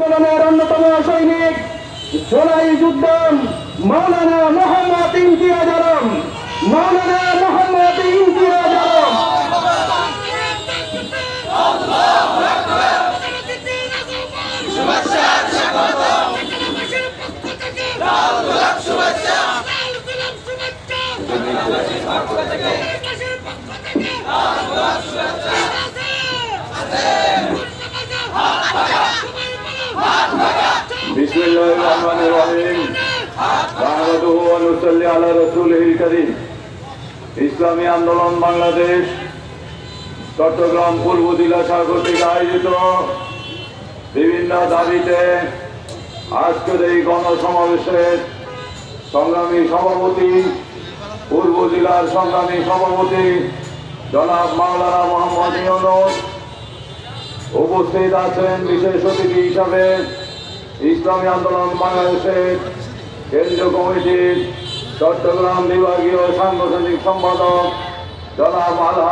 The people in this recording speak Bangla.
আন্দোলনের অন্যতম সৈনিক জুলাই যুদ্ধ মাওলানা মোহাম্মদ ইমতিয়াজ আলম, মাওলানা মোহাম্মদ ইমতিয়াজ আলম। বিসমিল্লাহির রহমানির রহিম। নাহমাদুহু ওয়া নুসাল্লি আলা রাসূলিহিল কারীম। ইসলামী আন্দোলন বাংলাদেশ চট্টগ্রাম পূর্ব জেলা শাখা কর্তৃক আয়োজিত বিভিন্ন দাবিতে আজকের এই গণসমাবেশের সংগ্রামী সভাপতি, পূর্ব জেলার সংগ্রামী সভাপতি জনাব মাওলানা মোহাম্মদ ইউনূস, উপস্থিত আছেন বিশেষ অতিথি হিসাবে ইসলামী আন্দোলন বাংলাদেশের কেন্দ্রীয় কমিটির চট্টগ্রাম বিভাগীয় সাংগঠনিক সম্পাদক জনাব আলহাজ